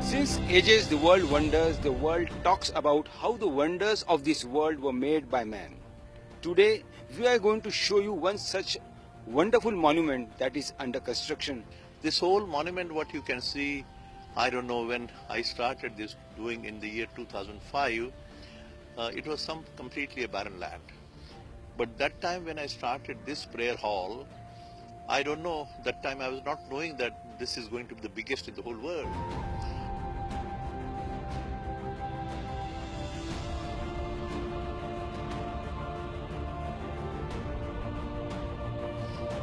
Since ages the world wonders, the world talks about how the wonders of this world were made by man. Today we are going to show you one such wonderful monument that is under construction. This whole monument, what you can see, I don't know, when I started this doing in the year 2005, it was completely a barren land. But that time when I started this prayer hall, I don't know, that time I was not knowing that this is going to be the biggest in the whole world.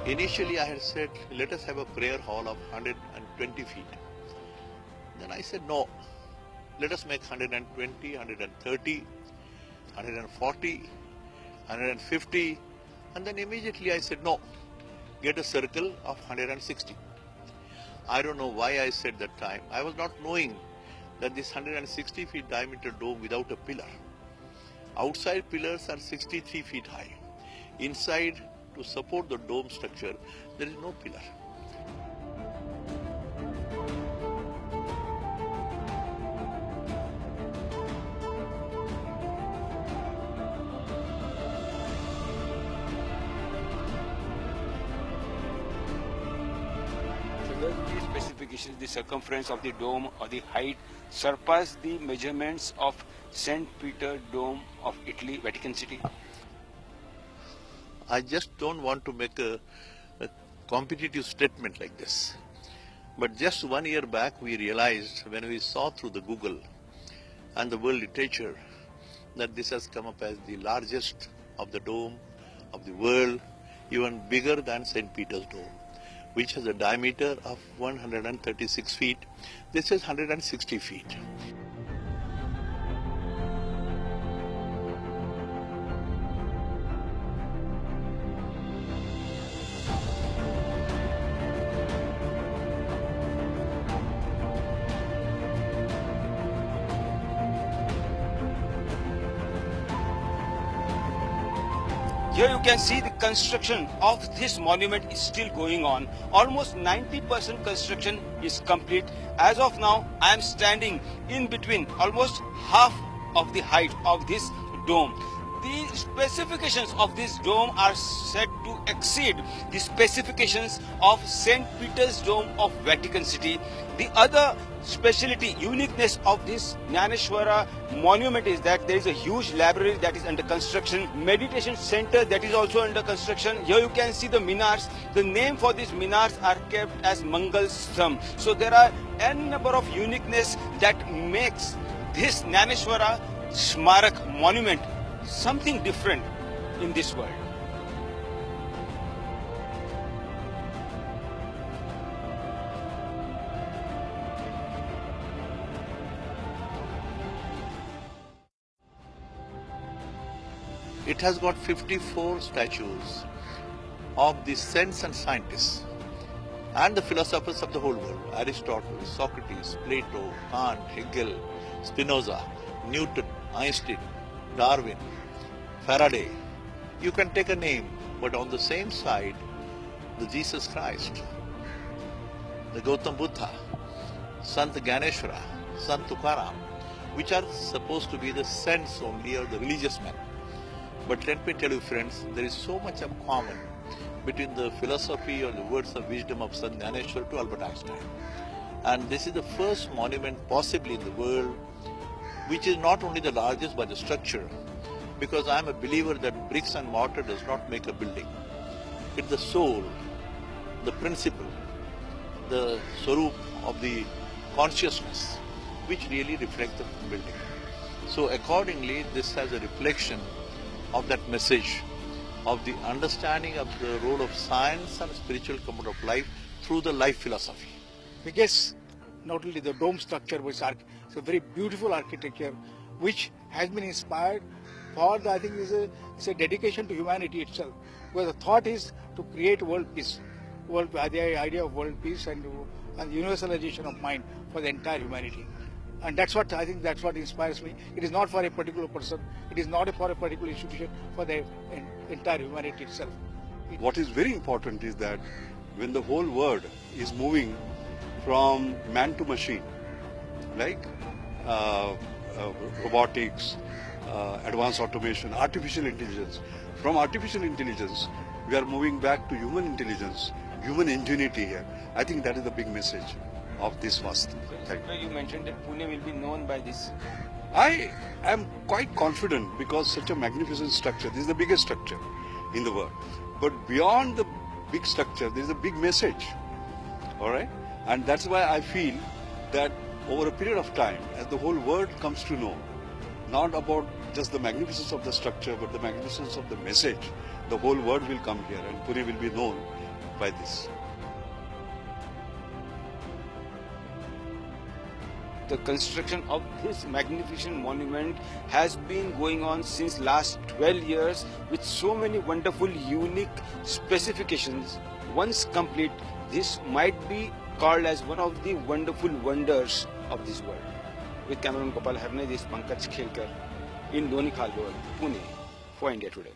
Initially I had said, let us have a prayer hall of 120 feet. Then I said, no, let us make 120, 130, 140, 150. And then immediately I said, no, get a circle of 160. I don't know why I said that time. I was not knowing that this 160 feet diameter dome without a pillar. Outside pillars are 63 feet high. Inside, to support the dome structure, there is no pillar. So does the specifications, the circumference of the dome or the height surpass the measurements of St. Peter Dome of Italy, Vatican City? I just don't want to make a competitive statement like this. But just 1 year back we realized, when we saw through the Google and the world literature, that this has come up as the largest of the dome of the world, even bigger than St. Peter's Dome, which has a diameter of 136 feet. This is 160 feet. Here you can see the construction of this monument is still going on. Almost 90% construction is complete. As of now, I am standing in between almost half of the height of this dome. The specifications of this dome are said to exceed the specifications of St. Peter's Dome of Vatican City. The other speciality, uniqueness of this Jnaneshwara monument is that there is a huge library that is under construction, meditation center that is also under construction. Here you can see the minars. The name for these minars are kept as Mangal Stram. So there are n number of uniqueness that makes this Jnaneshwara Smarak monument something different in this world. It has got 54 statues of the saints and scientists and the philosophers of the whole world: Aristotle, Socrates, Plato, Kant, Hegel, Spinoza, Newton, Einstein, Darwin, Faraday. You can take a name, but on the same side, the Jesus Christ, the Gautam Buddha, Sant Gyaneshwara, Sant Tukaram, which are supposed to be the saints only or the religious men. But let me tell you, friends, there is so much in common between the philosophy or the words of wisdom of Sant Gyaneshwara to Albert Einstein. And this is the first monument possibly in the world which is not only the largest by the structure, because I am a believer that bricks and mortar does not make a building. It's the soul, the principle, the swarup of the consciousness which really reflects the building. So accordingly, this has a reflection of that message of the understanding of the role of science and spiritual component of life through the life philosophy. Because not only the dome structure, but it's a very beautiful architecture which has been inspired for the, I think it's a dedication to humanity itself. Because the thought is to create world peace, the idea of world peace and universalization of mind for the entire humanity. And that's what I think, that's what inspires me. It is not for a particular person, it is not for a particular institution, for the entire humanity itself. What is very important is that when the whole world is moving from man to machine, like robotics, advanced automation, artificial intelligence. From artificial intelligence, we are moving back to human intelligence, human ingenuity here. I think that is the big message of this Vastu. You mentioned that Pune will be known by this. I am quite confident because such a magnificent structure, this is the biggest structure in the world. But beyond the big structure, there is a big message. All right? And that's why I feel that over a period of time, as the whole world comes to know, not about just the magnificence of the structure, but the magnificence of the message, the whole world will come here and Pune will be known by this. The construction of this magnificent monument has been going on since last 12 years with so many wonderful, unique specifications. Once complete, this might be called as one of the wonderful wonders of this world. With cameraman Gopal Harne, this is Pankaj Khelkar in Loni Khalwar, Pune, for India Today.